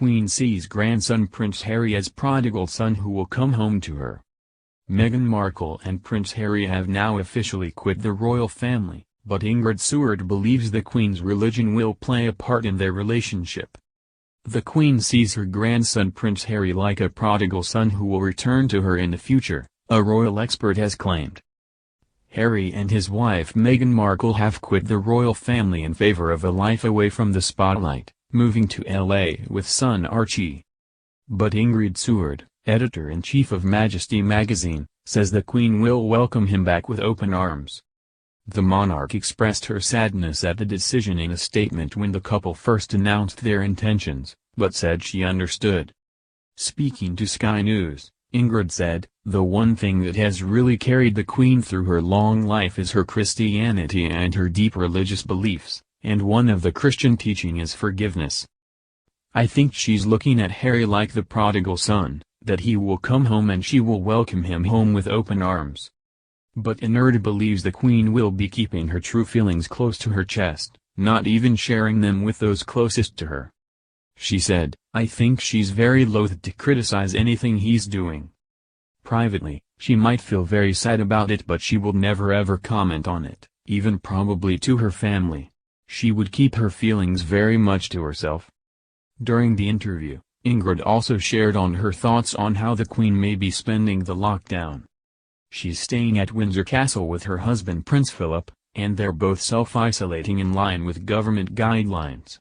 Queen sees grandson Prince Harry as prodigal son who will come home to her. Meghan Markle and Prince Harry have now officially quit the royal family, but Ingrid Seward believes the Queen's religion will play a part in their relationship. The Queen sees her grandson Prince Harry like a prodigal son who will return to her in the future, a royal expert has claimed. Harry and his wife Meghan Markle have quit the royal family in favor of a life away from the spotlight, moving to LA with son Archie. But Ingrid Seward, editor-in-chief of Majesty magazine, says the Queen will welcome him back with open arms. The monarch expressed her sadness at the decision in a statement when the couple first announced their intentions, but said she understood. Speaking to Sky News, Ingrid said, "The one thing that has really carried the Queen through her long life is her Christianity and her deep religious beliefs, and one of the Christian teaching is forgiveness. I think she's looking at Harry like the prodigal son, that he will come home and she will welcome him home with open arms." But Ingrid believes the Queen will be keeping her true feelings close to her chest, not even sharing them with those closest to her. She said, "I think she's very loath to criticize anything he's doing. Privately, she might feel very sad about it, but she will never ever comment on it, even probably to her family. She would keep her feelings very much to herself." During the interview, Ingrid also shared on her thoughts on how the Queen may be spending the lockdown. She's staying at Windsor Castle with her husband Prince Philip, and they're both self-isolating in line with government guidelines.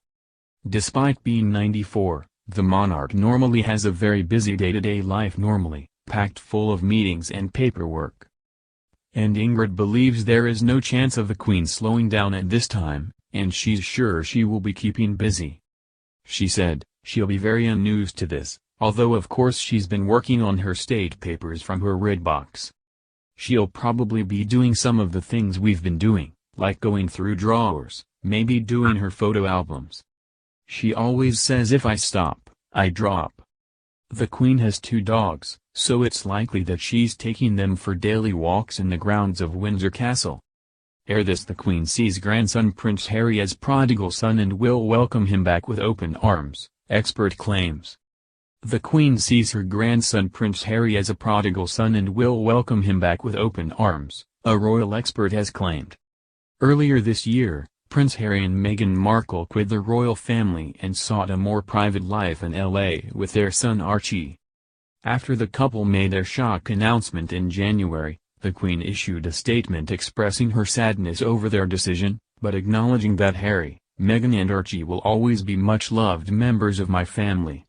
Despite being 94, the monarch normally has a very busy day-to-day life, normally packed full of meetings and paperwork. And Ingrid believes there is no chance of the Queen slowing down at this time, and she's sure she will be keeping busy. She said, "She'll be very unused to this, although of course she's been working on her state papers from her red box. She'll probably be doing some of the things we've been doing, like going through drawers, maybe doing her photo albums. She always says if I stop, I drop." The Queen has 2 dogs, so it's likely that she's taking them for daily walks in the grounds of Windsor Castle. The Queen sees grandson Prince Harry as prodigal son and will welcome him back with open arms, expert claims. The Queen sees her grandson Prince Harry as a prodigal son and will welcome him back with open arms, a royal expert has claimed. Earlier this year, Prince Harry and Meghan Markle quit the royal family and sought a more private life in LA with their son Archie. After the couple made their shock announcement in January, the Queen issued a statement expressing her sadness over their decision, but acknowledging that Harry, Meghan and Archie will always be much-loved members of my family.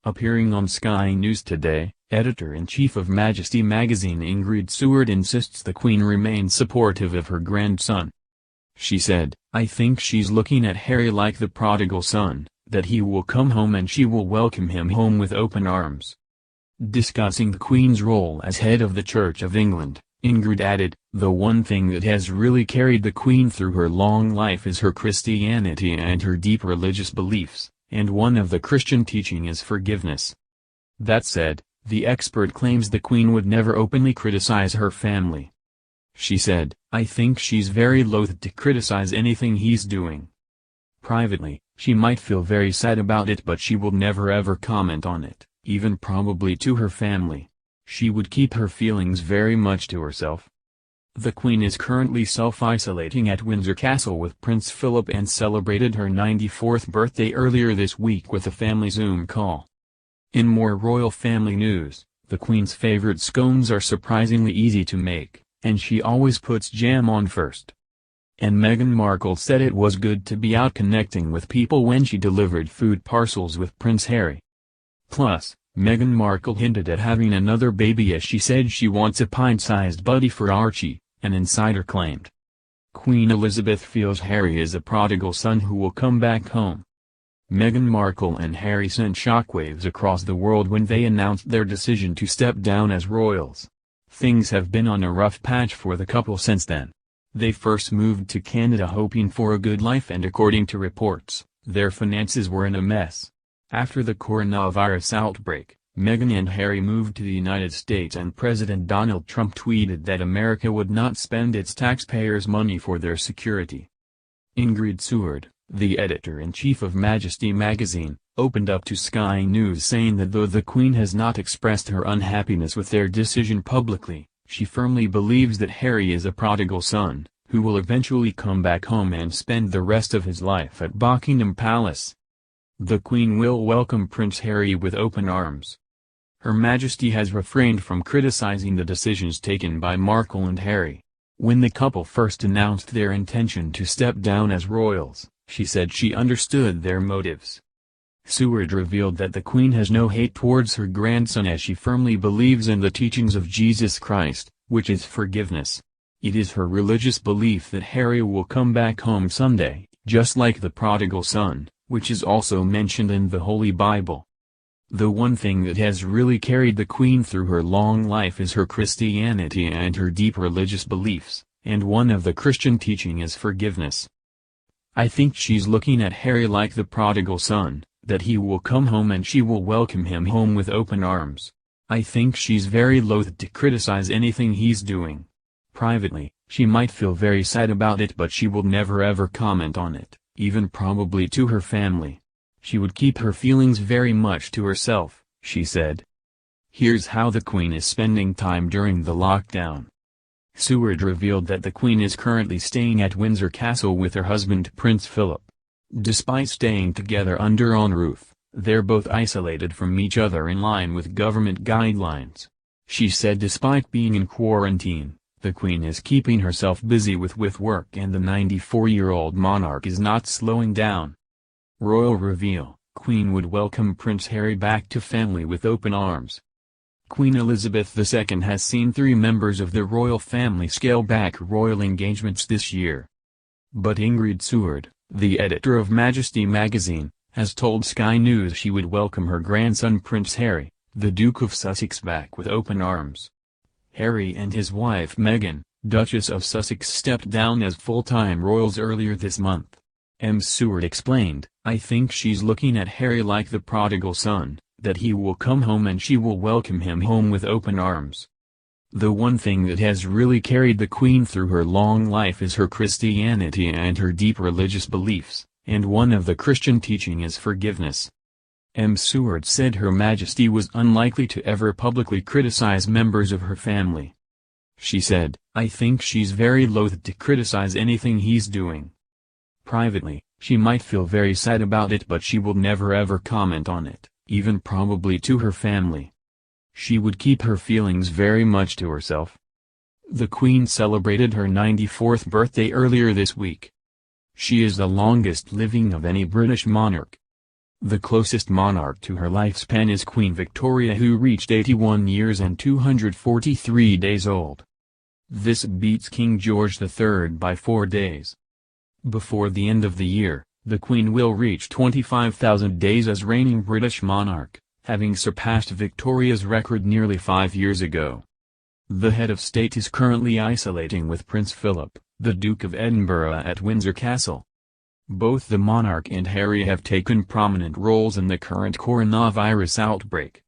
Appearing on Sky News Today, editor-in-chief of Majesty magazine Ingrid Seward insists the Queen remains supportive of her grandson. She said, "I think she's looking at Harry like the prodigal son, that he will come home and she will welcome him home with open arms." Discussing the Queen's role as head of the Church of England, Ingrid added, "The one thing that has really carried the Queen through her long life is her Christianity and her deep religious beliefs, and one of the Christian teaching is forgiveness." That said, the expert claims the Queen would never openly criticize her family. She said, "I think she's very loath to criticize anything he's doing. Privately, she might feel very sad about it, but she will never ever comment on it, even probably to her family. She would keep her feelings very much to herself." The Queen is currently self-isolating at Windsor Castle with Prince Philip and celebrated her 94th birthday earlier this week with a family Zoom call. In more royal family news, the Queen's favorite scones are surprisingly easy to make, and she always puts jam on first. And Meghan Markle said it was good to be out connecting with people when she delivered food parcels with Prince Harry. Plus, Meghan Markle hinted at having another baby as she said she wants a pint-sized buddy for Archie, an insider claimed. Queen Elizabeth feels Harry is a prodigal son who will come back home. Meghan Markle and Harry sent shockwaves across the world when they announced their decision to step down as royals. Things have been on a rough patch for the couple since then. They first moved to Canada hoping for a good life, and according to reports, their finances were in a mess. After the coronavirus outbreak, Meghan and Harry moved to the United States, and President Donald Trump tweeted that America would not spend its taxpayers' money for their security. Ingrid Seward, the editor-in-chief of Majesty magazine, opened up to Sky News saying that though the Queen has not expressed her unhappiness with their decision publicly, she firmly believes that Harry is a prodigal son, who will eventually come back home and spend the rest of his life at Buckingham Palace. The Queen will welcome Prince Harry with open arms. Her Majesty has refrained from criticizing the decisions taken by Markle and Harry. When the couple first announced their intention to step down as royals, she said she understood their motives. Seward revealed that the Queen has no hate towards her grandson as she firmly believes in the teachings of Jesus Christ, which is forgiveness. It is her religious belief that Harry will come back home someday, just like the prodigal son, which is also mentioned in the Holy Bible. The one thing that has really carried the Queen through her long life is her Christianity and her deep religious beliefs, and one of the Christian teaching is forgiveness. I think she's looking at Harry like the prodigal son, that he will come home and she will welcome him home with open arms. I think she's very loath to criticize anything he's doing. Privately, she might feel very sad about it, but she will never ever comment on it, even probably to her family. She would keep her feelings very much to herself, she said. Here's how the Queen is spending time during the lockdown. Seward revealed that the Queen is currently staying at Windsor Castle with her husband Prince Philip. Despite staying together under one roof, they're both isolated from each other in line with government guidelines. She said despite being in quarantine, the Queen is keeping herself busy with work and the 94-year-old monarch is not slowing down. Royal reveal: Queen would welcome Prince Harry back to family with open arms. Queen Elizabeth II has seen 3 members of the royal family scale back royal engagements this year. But Ingrid Seward, the editor of Majesty magazine, has told Sky News she would welcome her grandson Prince Harry, the Duke of Sussex, back with open arms. Harry and his wife Meghan, Duchess of Sussex, stepped down as full-time royals earlier this month. Seward explained, I think she's looking at Harry like the prodigal son, that he will come home and she will welcome him home with open arms. The one thing that has really carried the Queen through her long life is her Christianity and her deep religious beliefs, and one of the Christian teaching is forgiveness. Seward said Her Majesty was unlikely to ever publicly criticize members of her family. She said, I think she's very loath to criticize anything he's doing. Privately, she might feel very sad about it, but she will never ever comment on it, even probably to her family. She would keep her feelings very much to herself. The Queen celebrated her 94th birthday earlier this week. She is the longest living of any British monarch. The closest monarch to her lifespan is Queen Victoria, who reached 81 years and 243 days old. This beats King George III by 4 days. Before the end of the year, the Queen will reach 25,000 days as reigning British monarch, having surpassed Victoria's record nearly 5 years ago. The head of state is currently isolating with Prince Philip, the Duke of Edinburgh, at Windsor Castle. Both the monarch and Harry have taken prominent roles in the current coronavirus outbreak.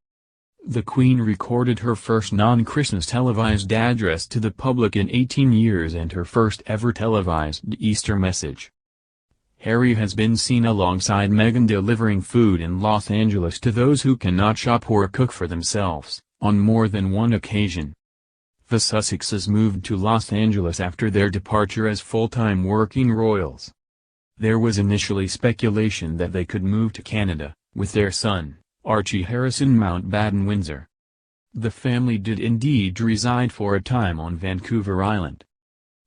The Queen recorded her first non-Christmas televised address to the public in 18 years and her first ever televised Easter message. Harry has been seen alongside Meghan delivering food in Los Angeles to those who cannot shop or cook for themselves, on more than one occasion. The Sussexes moved to Los Angeles after their departure as full-time working royals. There was initially speculation that they could move to Canada, with their son, Archie Harrison Mountbatten Windsor. The family did indeed reside for a time on Vancouver Island.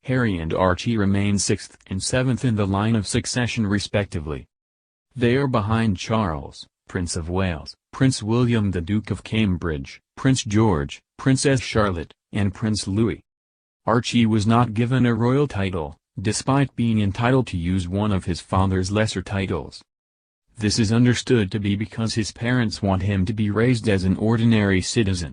Harry and Archie remain 6th and 7th in the line of succession respectively. They are behind Charles, Prince of Wales, Prince William the Duke of Cambridge, Prince George, Princess Charlotte, and Prince Louis. Archie was not given a royal title, despite being entitled to use one of his father's lesser titles. This is understood to be because his parents want him to be raised as an ordinary citizen.